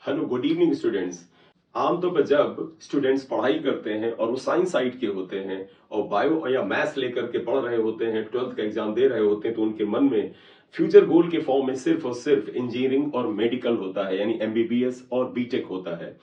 Hello good evening students. आमतौर पर जब स्टूडेंट्स पढ़ाई करते हैं और वो साइंस साइड के होते हैं और बायो या मैथ्स लेकर के पढ़ रहे होते हैं, 12th का एग्जाम दे रहे होते हैं, तो उनके मन में फ्यूचर गोल के फॉर्म में सिर्फ और सिर्फ इंजीनियरिंग और मेडिकल होता है, यानी एमबीबीएस और बीटेक होता है।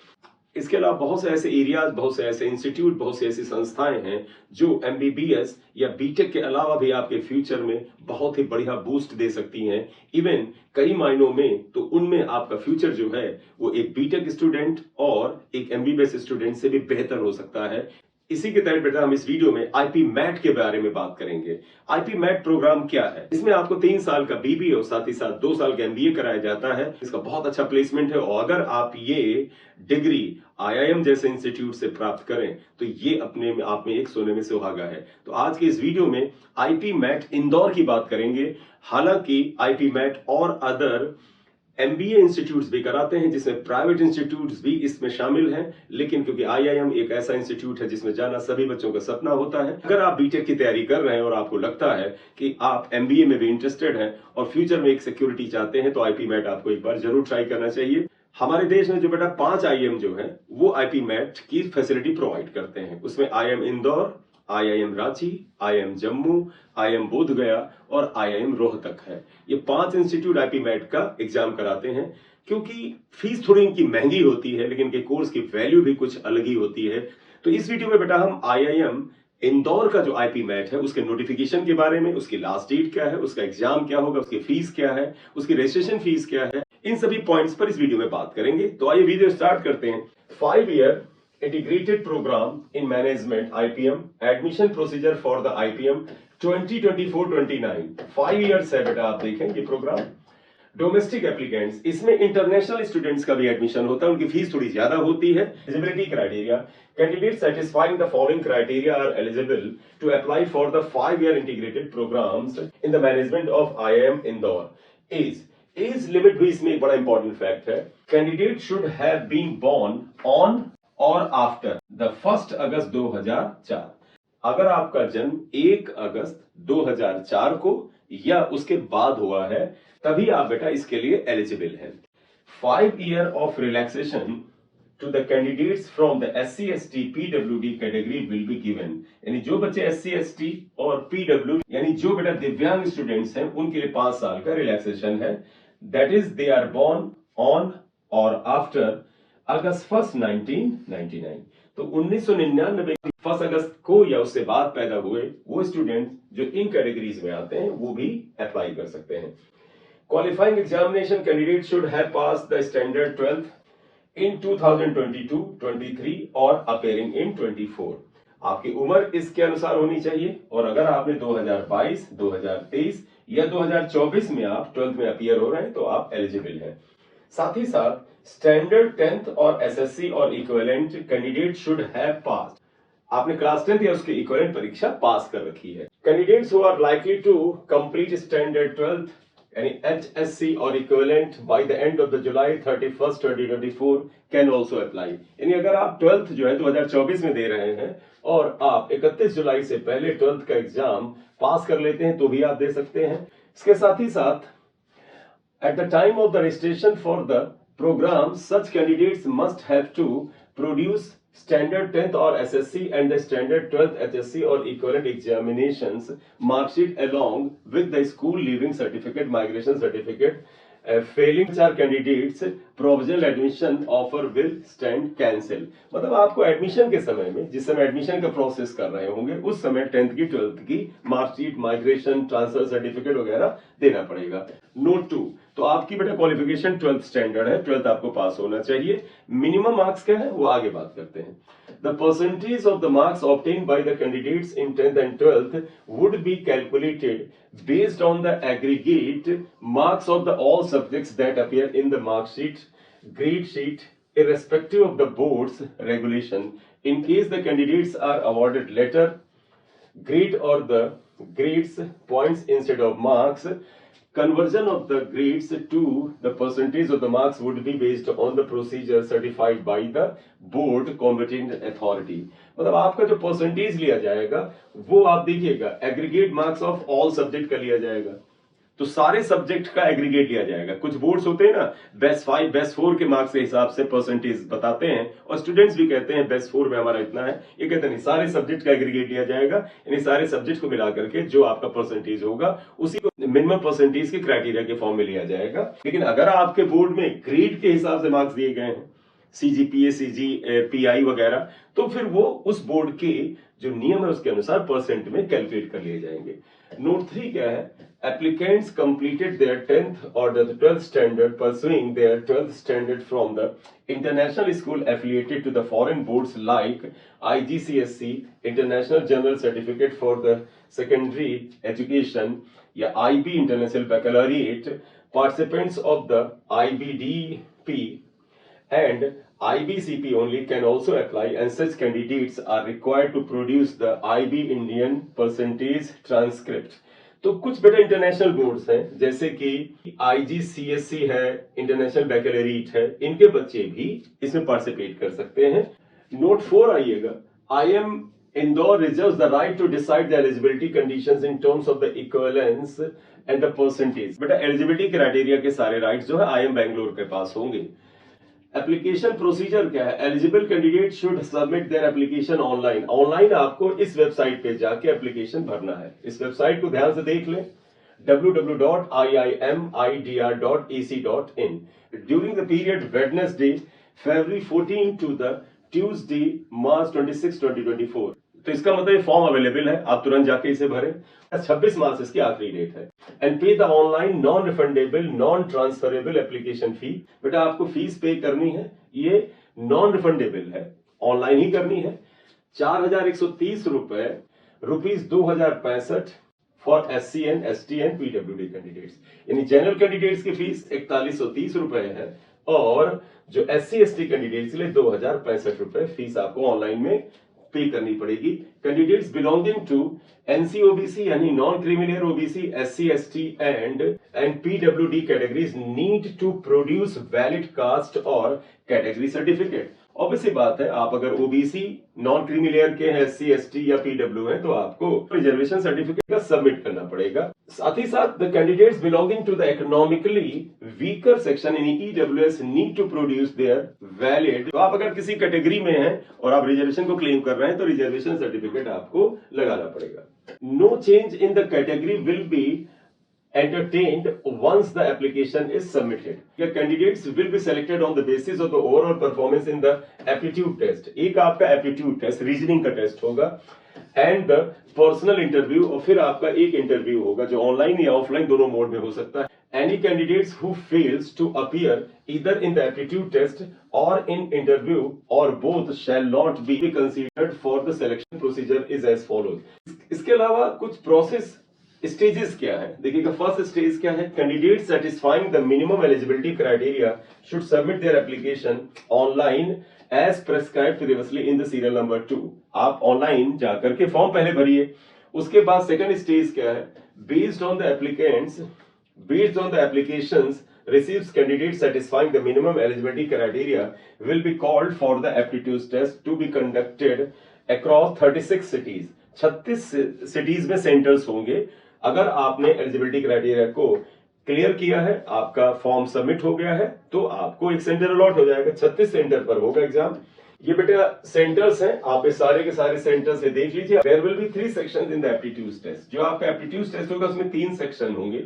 इसके अलावा बहुत से ऐसे एरियाज, बहुत से ऐसे इंस्टीट्यूट, बहुत सी ऐसी संस्थाएं हैं जो एमबीबीएस या बीटेक के अलावा भी आपके फ्यूचर में बहुत ही बढ़िया बूस्ट दे सकती हैं। इवन कई मायनों में तो उनमें आपका फ्यूचर जो है वो एक बीटेक स्टूडेंट और एक एमबीबीएस स्टूडेंट से भी बेहतर हो सकता है। इसी के तहत बेटा हम इस वीडियो में आईपी मैट के बारे में बात करेंगे। आईपी मैट प्रोग्राम क्या है? इसमें आपको 3 साल का बीबीए और साथ ही साथ 2 साल का एमबीए कराया जाता है। इसका बहुत अच्छा प्लेसमेंट है और अगर आप ये डिग्री आईआईएम जैसे इंस्टीट्यूट से प्राप्त करें तो ये अपने आप में एक सोने में सुहागा है। तो आज के इस वीडियो में आईपी मैट इंदौर की बात करेंगे। हालांकि आईपी मैट और अदर एमबीए इंस्टीट्यूट्स भी कराते हैं, जिसमें प्राइवेट इंस्टीट्यूट्स भी इसमें शामिल हैं, लेकिन क्योंकि आईआईएम एक ऐसा इंस्टीट्यूट है जिसमें जाना सभी बच्चों का सपना होता है। अगर आप बीटेक की तैयारी कर रहे हैं और आपको लगता है कि आप एमबीए में भी इंटरेस्टेड हैं और फ्यूचर में एक सिक्योरिटी चाहते हैं, तो आईपी मैट आपको एक बार जरूर ट्राई करना चाहिए। हमारे देश में जो बेटा 5 आईआईएम जो है वो आईपी मैट की फैसिलिटी प्रोवाइड करते हैं। उसमें IIM Indore, IIM Ranchi, IIM Jammu, IIM Bodhgaya और आईआईएम रोहतक है। ये 5 इंस्टीट्यूट आईपी मैट का एग्जाम कराते हैं। क्योंकि फीस थोड़ी इनकी महंगी होती है, लेकिन इनके कोर्स की वैल्यू भी कुछ अलग ही होती है। तो इस वीडियो में बेटा हम आईआईएम इंदौर का जो आईपी मैट है उसके नोटिफिकेशन के बारे में, उसकी लास्ट डेट क्या है, उसका एग्जाम क्या होगा, उसकी फीस क्या है, उसकी रजिस्ट्रेशन फीस क्या है, इन सभी पॉइंट्स पर इस वीडियो में बात करेंगे। तो आइए वीडियो स्टार्ट करते हैं। 5 year integrated program in management IPM admission procedure for the IPM 2024-29 5 years है बेटा। आप देखें ये प्रोग्राम डोमेस्टिक एप्लीकेंट्स, इसमें इंटरनेशनल स्टूडेंट्स का भी एडमिशन होता है। उनकी फीस थोड़ी ज्यादा होती है। Eligibility criteria, candidate satisfying the following criteria are eligible to apply for the 5 year integrated programmes in the management of IIM Indore. Age limit भी इसमें एक बड़ा इंपॉर्टेंट फैक्ट है। Candidate should have been born on or after the 1 August 2004। अगर आपका जन्म 1 August 2004 को या उसके बाद हुआ है तभी आप बेटा इसके लिए एलिजिबल हैं। 5 year of relaxation to the candidates from the SC ST PWD category will be given. यानी जो बच्चे SC ST और PW यानी जो बेटा दिव्यांग स्टूडेंट्स हैं उनके लिए 5 साल का रिलैक्सेशन है। That is they are born on or after August 1 1999। तो 1999 1 अगस्त को या उससे बाद पैदा हुए वो स्टूडेंट जो इन कैटेगरीज में आते हैं वो भी अप्लाई कर सकते हैं। Qualifying examination candidate should have pass the standard 12th इन 2022-23 और अपेयरिंग इन 24। आपकी उम्र इसके अनुसार होनी चाहिए और अगर आपने 2022, 2023 या 2024 में आप 12th में अपीयर हो रहे हैं तो आप एलिजिबल हैं। साथ ही साथ स्टैंडर्ड 10th और एसएससी और equivalent candidate should have passed. आपने क्लास 10th या उसकी इक्विवेलेंट परीक्षा पास कर रखी है। Candidates who are likely to complete standard 12th यानी एचएससी और equivalent by the end of the July 31st 2024 can also apply. यानी अगर आप 12th जो है 2024 में दे रहे हैं और आप 31 जुलाई से पहले 12th का एग्जाम पास कर लेते हैं तो भी आप दे सकते हैं। इसके साथ ही साथ at the time of the registration for the program, such candidates must have to produce standard 10th or SSC and the standard 12th HSC or equivalent examinations mark sheet along with the school leaving certificate, migration certificate. Failing which are candidates provisional admission offer will stand cancel। मतलब आपको admission के समय में, जिस समय admission का process कर रहे होंगे उस समय 10th की 12th की मार्कशीट, माइग्रेशन, ट्रांसफर सर्टिफिकेट वगैरह देना पड़ेगा। नोट 2, तो आपकी बेटा क्वालिफिकेशन 12th स्टैंडर्ड है, 12th आपको पास होना चाहिए। मिनिमम मार्क्स क्या है वो आगे बात करते हैं। The percentage of the marks obtained by the candidates in 10th and 12th would be calculated based on the aggregate marks of the all subjects that appear in the mark sheet, grade sheet, irrespective of the board's regulation. In case the candidates are awarded letter grade or the grades points instead of marks, conversion of the grades to the percentage of the marks would be based on the procedure certified by the board competent authority। मतलब आपका जो percentage लिया जाएगा वो आप देखिएगा aggregate marks of all subject का लिया जाएगा। तो सारे सब्जेक्ट का एग्रीगेट लिया जाएगा। कुछ बोर्ड्स होते हैं ना, बेस्ट 5 बेस्ट 4 के मार्क्स के हिसाब से परसेंटेज बताते हैं, और स्टूडेंट्स भी कहते हैं बेस्ट 4 में हमारा इतना है। ये कहते नहीं, सारे सब्जेक्ट का एग्रीगेट लिया जाएगा, यानी सारे सब्जेक्ट को मिला करके जो आपका परसेंटेज होगा उसी को मिनिमम परसेंटेज के क्राइटेरिया के फॉर्म में लिया जाएगा। लेकिन अगर आपके बोर्ड में ग्रेड के हिसाब से मार्क्स दिए गए हैं, CGPA CGPI वगैरह, तो फिर वो उस बोर्ड के जो नियम है उसके अनुसार परसेंट में कैलकुलेट कर लिए जाएंगे। नोट 3 क्या है? Applicants completed their 10th or the 12th standard pursuing their 12th standard from the international school affiliated to the foreign boards like IGCSE, International General Certificate for the Secondary Education, या IB International Baccalaureate. Participants of the IBDP and IBCP only can also apply, and such candidates are required to produce the IB Indian percentage transcript. तो कुछ बेटा international boards हैं, जैसे कि IGCSE है, international बैकलॉरेट है, इनके बच्चे भी इसमें पार्टिसिपेट कर सकते हैं। नोट 4 आइएगा, IIM Indore reserves the right to decide the eligibility conditions in terms of the equivalence and the percentage। बेटा एलिजिबिलिटी क्राइटेरिया के सारे राइट्स जो है IIM बैंगलोर के पास होंगे। एप्लीकेशन प्रोसीजर क्या है? Eligible candidate should submit their application online. Online आपको इस वेबसाइट पे जाके एप्लीकेशन भरना है। इस वेबसाइट को ध्यान से देख लें, www.iimidr.ac.in। During the period Wednesday February 14 to the Tuesday March 26, 2024। तो इसका मतलब फॉर्म अवेलेबल है, आप तुरंत जाके इसे भरें। 26 मार्च इसकी आखिरी डेट है। एंड पे the online non refundable non transferable application fee. बेटा आपको फीस पे करनी है, ये नॉन रिफंडेबल है, ऑनलाइन ही करनी है। 4,130 रुपए, ₹2,065 for SC and ST and PWD candidates. यानी जनरल कैंडिडेट्स की फीस 4,130 रुपए है, और जो SC ST कैंडिडेट्स के लिए 2,065 रुपए फीस आपको ऑनलाइन में पे करनी पड़ेगी। कैंडिडेट्स बिलोंगिंग टू NC-OBC यानी non creamy layer OBC, SC ST and PWD categories need to produce valid caste और कैटेगरी सर्टिफिकेट। ऑब्वियसली बात है, आप अगर OBC नॉन क्रीमिलियर के हैं, SC ST या PW है, तो आपको रिजर्वेशन सर्टिफिकेट का सबमिट करना पड़ेगा। साथ ही साथ the candidates belonging to the economically weaker section in EWS need to produce their valid. तो आप अगर किसी कैटेगरी में हैं और आप रिजर्वेशन को क्लेम कर रहे हैं, तो रिजर्वेशन सर्टिफिकेट आपको लगाना पड़ेगा। No change in the category will be entertained once the application is submitted. The candidates will be selected on the basis of the overall performance in the aptitude test। एक आपका aptitude test reasoning का test होगा, and the personal interview, और फिर आपका एक interview होगा जो ऑनलाइन या ऑफलाइन दोनों मोड में हो सकता है। Any candidates who fails to appear either in the aptitude test or in interview or both shall not be considered for the selection procedure is as follows। इसके अलावा कुछ प्रोसेस स्टेजेस क्या है देखिएगा। फर्स्ट स्टेज क्या है? Candidate satisfying the minimum eligibility criteria should submit their application online as prescribed previously in the serial number 2। आप online जाकर के फॉर्म पहले भरिए। उसके बाद सेकंड स्टेज क्या है? Based on the applications receives candidates satisfying the minimum eligibility criteria will be called for the aptitude test to be conducted across 36 cities। 36 cities में सेंटर्स होंगे। अगर आपने एलिजिबिलिटी क्राइटेरिया को क्लियर किया है, आपका फॉर्म सबमिट हो गया है, तो आपको एक सेंटर अलॉट हो जाएगा। 36 सेंटर पर होगा एग्जाम। ये बेटा सेंटर्स हैं, आप इस सारे के सारे सेंटर से देख लीजिए। There will be 3 sections in the aptitude test. जो आपका एप्टीट्यूड टेस्ट होगा उसमें 3 सेक्शन होंगे।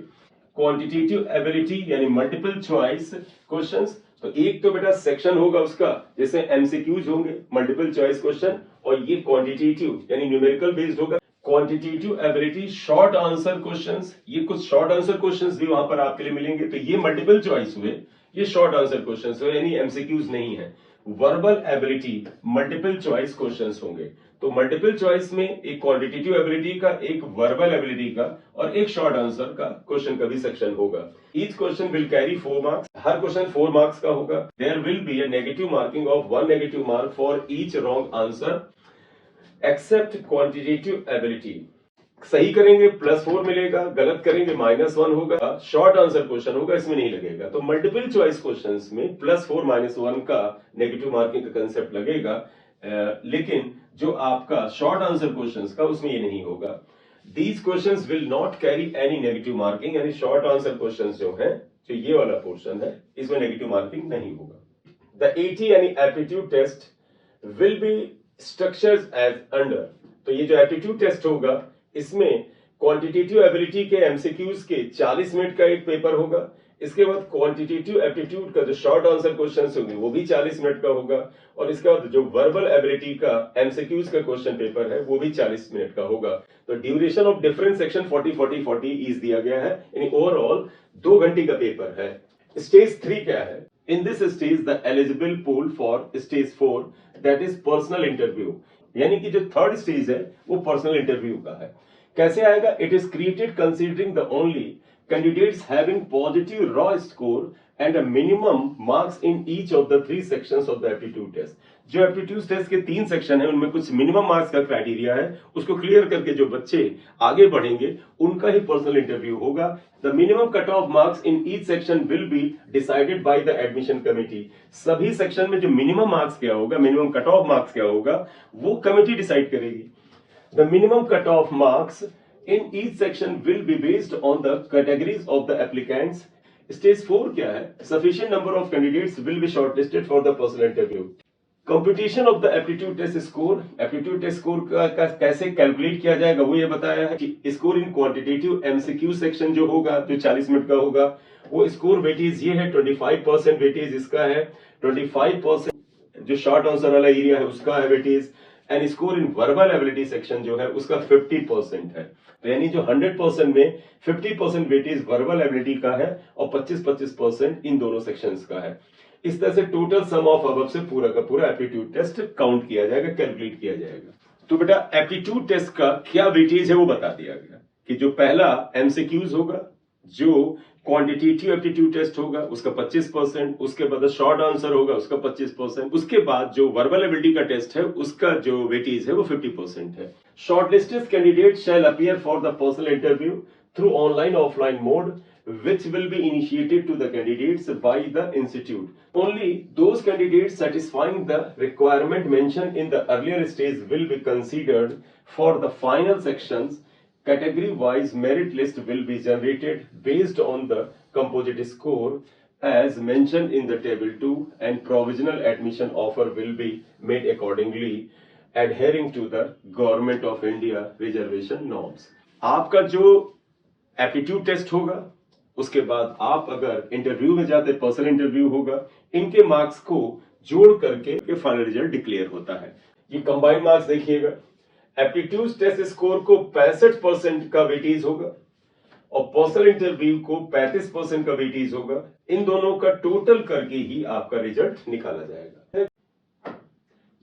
क्वांटिटेटिव एबिलिटी यानी मल्टीपल चॉइस क्वेश्चंस, तो एक तो बेटा सेक्शन होगा उसका, जैसे MCQs होंगे मल्टीपल चॉइस क्वेश्चन, और ये क्वांटिटेटिव यानी न्यूमेरिकल बेस्ड होगा। Quantitative ability short answer questions, ये कुछ शॉर्ट आंसर क्वेश्चंस भी वहां पर आपके लिए मिलेंगे। तो ये मल्टीपल चॉइस हुए, ये शॉर्ट आंसर क्वेश्चंस हुए, यानी MCQs नहीं है। Verbal ability multiple choice questions होंगे। तो मल्टीपल चॉइस में एक क्वांटिटेटिव एबिलिटी का, एक वर्बल एबिलिटी का और एक शॉर्ट आंसर का क्वेश्चन का भी सेक्शन होगा। Each question will carry 4 marks. हर क्वेश्चन 4 मार्क्स का होगा। There will be a negative marking of 1 negative mark for each wrong answer except quantitative ability. सही करेंगे +4 मिलेगा, गलत करेंगे -1 होगा। शॉर्ट आंसर क्वेश्चन होगा, इसमें नहीं लगेगा। तो मल्टीपल चॉइस क्वेश्चंस में +4 -1 का नेगेटिव मार्किंग का कंसेप्ट लगेगा, लेकिन जो आपका शॉर्ट आंसर क्वेश्चंस का उसमें ये नहीं होगा। These questions will not carry any negative marking, यानी शॉर्ट आंसर क्वेश्चंस जो है, जो ये वाला पोर्शन है, इसमें नेगेटिव मार्किंग नहीं होगा. The AT यानी aptitude test will be structured as under. तो ये जो एप्टीट्यूड टेस्ट होगा, इसमें क्वांटिटेटिव एबिलिटी के एमसीक्यूज के 40 मिनट का एक पेपर होगा. इसके बाद क्वांटिटेटिव एप्टीट्यूड का जो शॉर्ट आंसर क्वेश्चंस होंगे वो भी 40 मिनट का होगा. और इसके बाद जो वर्बल एबिलिटी का एमसीक्यूज का क्वेश्चन पेपर है वो भी 40 मिनट का होगा. तो duration of different section 40-40-40 is दिया गया है, यानी ओवरऑल 2 घंटे का पेपर है. स्टेज 3 क्या है? In this stage, the eligible pool for stage 4, that is personal interview. यानी कि जो थर्ड स्टेज है वो पर्सनल इंटरव्यू का है. कैसे आएगा? It is created considering the only candidates having positive raw score and a minimum marks in each of the 3 sections of the aptitude test. जो एप्टीट्यूड टेस्ट के 3 सेक्शन है उनमें कुछ मिनिमम मार्क्स का क्राइटेरिया है, उसको क्लियर करके जो बच्चे आगे बढ़ेंगे उनका ही पर्सनल इंटरव्यू होगा. The minimum cut off marks in each section will be decided by the admission committee. सभी सेक्शन में जो मिनिमम मार्क्स क्या होगा, मिनिमम कट ऑफ मार्क्स क्या होगा, वो कमेटी डिसाइड करेगी. The minimum cut off marks in each section will be based on the categories of the applicants. Stage 4 क्या है? Sufficient number of candidates will be shortlisted for the personal interview. Computation of the aptitude test score. Aptitude test score का कैसे calculate किया जाएगा वो ये बताया है कि score in quantitative MCQ section जो होगा, जो 40 मिनट का होगा, वो स्कोर वेटेज ये है 25% वेटेज इसका है, 25% जो शॉर्ट आंसर वाला एरिया है उसका है weightage, and score in verbal ability section जो है उसका 50% है. तो यानी जो 100% में 50% वेटेज वर्बल एबिलिटी का है और 25% इन दोनों सेक्शंस का है. इस तरह से टोटल सम ऑफ अबव से पूरा का पूरा एप्टीट्यूड टेस्ट काउंट किया जाएगा, कैलकुलेट किया जाएगा. तो बेटा एप्टीट्यूड टेस्ट का क्या वेटेज है वो बता दिया गया कि जो पहला एमसीक्यूज होगा, जो क्वांटिटेटिव एप्टीट्यूड टेस्ट होगा उसका 25%, उसके बाद शॉर्ट आंसर होगा उसका 25%, उसके बाद जो वर्बल एबिलिटी का टेस्ट है उसका जो वेटेज है वो 50% है. Shortlisted candidate shell appear for the personal interview through online offline mode which will be initiated to the candidates by the institute. Only those candidates satisfying the requirement mentioned in the earlier stage will be considered for the final sections. Category wise merit list will be generated based on the composite score as mentioned in the table 2, and provisional admission offer will be made accordingly adhering to the Government of India reservation norms. आपका जो aptitude test होगा उसके बाद आप अगर interview में जाते, personal interview होगा, इनके मार्क्स को जोड़ करके फाइनल रिजल्ट डिक्लेयर होता है. ये कंबाइंड मार्क्स देखिएगा, एप्टीट्यूड टेस्ट स्कोर को 65% का वेटेज होगा और पर्सनल इंटरव्यू को 35% का वेटेज होगा. इन दोनों का टोटल करके ही आपका रिजल्ट निकाला जाएगा.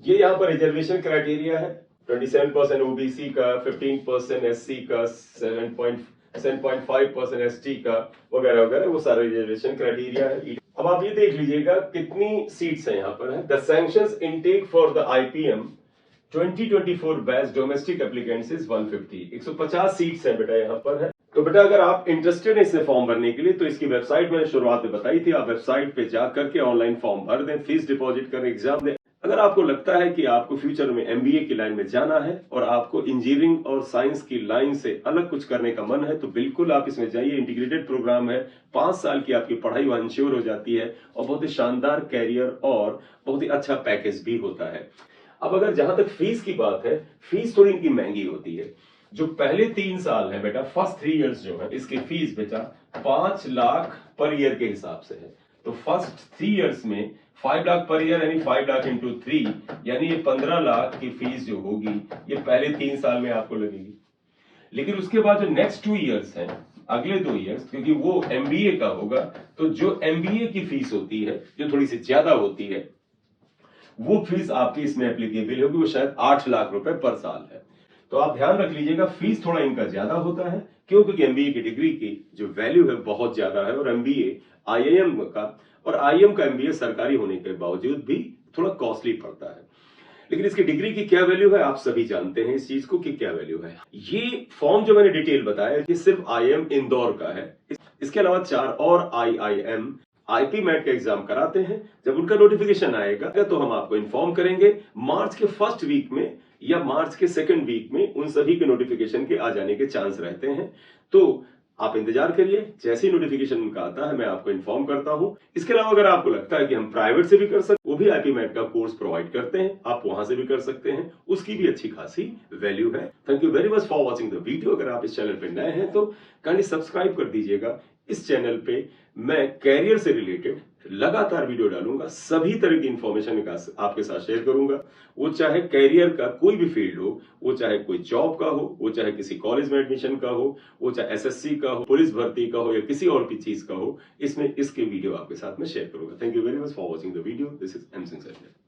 ये यहाँ पर रिजर्वेशन क्राइटेरिया है, 27% ओबीसी का, 15% एससी का, 7.5% एसटी का वगैरह वगैरह, वो सारा रिजर्वेशन क्राइटेरिया है. अब आप ये देख लीजिएगा कितनी सीट्स हैं यहाँ पर है. The sanctions intake for the IPM 2024 batch domestic applicants is 150 seats हैं बेटा यहाँ पर है. तो बेटा अगर आप इंटरेस्टेड हैं इसमें फॉर्म भरने के लिए तो इसकी वेबसाइट मैंने शुरुआत में बताई थी, आप वेबसाइट पे जा करके ऑनलाइन फॉर्म भर दें, फीस डिपॉजिट करें, एग्जाम दें. अगर आपको लगता है कि आपको फ्यूचर में एमबीए की लाइन में जाना है और आपको इंजीनियरिंग और साइंस की लाइन से अलग कुछ करने का मन है तो बिल्कुल आप इसमें जाइए. इंटीग्रेटेड प्रोग्राम है, 5 साल की आपकी पढ़ाई वहां इंश्योर हो जाती है और बहुत ही शानदार कैरियर और बहुत ही अच्छा पैकेज भी होता है. अब अगर जहां तक फीस की बात है, फीस थोड़ी इनकी महंगी होती है. जो पहले 3 साल है बेटा, फर्स्ट 3 इयर्स जो है, इसकी फीस बेटा 5 लाख पर ईयर के हिसाब से है. तो फर्स्ट 3 इयर्स में 5 लाख पर ईयर यानी 5 लाख इंटू 3 यानी ये 15 लाख की फीस जो होगी ये पहले 3 साल में आपको लगेगी. लेकिन उसके बाद जो नेक्स्ट 2 इयर्स हैं, अगले 2 इयर्स, क्योंकि वो एमबीए का होगा, तो जो एमबीए की फीस होती है जो थोड़ी सी ज्यादा होती है वो फीस आपकी इसमें एप्लीकेबल होगी, वो शायद 8 लाख रुपए पर साल है. तो आप ध्यान रख लीजिएगा, फीस थोड़ा इनका ज्यादा होता है क्योंकि एमबीए की डिग्री की जो वैल्यू है बहुत ज्यादा है और एमबीए आईआईएम का और आईएम का एमबीए सरकारी होने के बावजूद भी थोड़ा कॉस्टली पड़ता है. लेकिन इसकी डिग्री की क्या वैल्यू है आप सभी जानते हैं इस चीज को कि क्या वैल्यू है. ये फॉर्म जो मैंने डिटेल बताया ये सिर्फ आईआईएम इंदौर का है. इसके अलावा 4 और आईआईएम आईपी मैट का एग्जाम कराते हैं। जब उनका नोटिफिकेशन आएगा तो हम आपको इन्फॉर्म करेंगे। मार्च के फर्स्ट वीक में या मार्च के सेकंड वीक में उन सभी के नोटिफिकेशन के आ जाने के चांस रहते हैं। तो आप इंतजार करिए, जैसे ही नोटिफिकेशन उनका आता है मैं आपको इन्फॉर्म करता हूं। इसके अलावा अगर आपको लगता है कि हम प्राइवेट से भी कर सकते, वो भी आईपी मैट का कोर्स प्रोवाइड करते हैं, आप वहां से भी कर सकते हैं, उसकी भी अच्छी खासी वैल्यू है। Thank you very much for watching the video. अगर आप इस चैनल पे नए हैं तो काइंडली सब्सक्राइब कर दीजिएगा। इस चैनल पे मैं कैरियर से रिलेटेड लगातार वीडियो डालूंगा, सभी तरह की इंफॉर्मेशन आपके साथ शेयर करूंगा। वो चाहे कैरियर का कोई भी फील्ड हो, वो चाहे कोई जॉब का हो, वो चाहे किसी कॉलेज में एडमिशन का हो, वो चाहे एसएससी का हो, पुलिस भर्ती का हो या किसी और भी चीज का हो, इसमें इसके वीडियो आपके साथ में शेयर करूंगा। Thank you very much for watching the video. This is M Singh sir.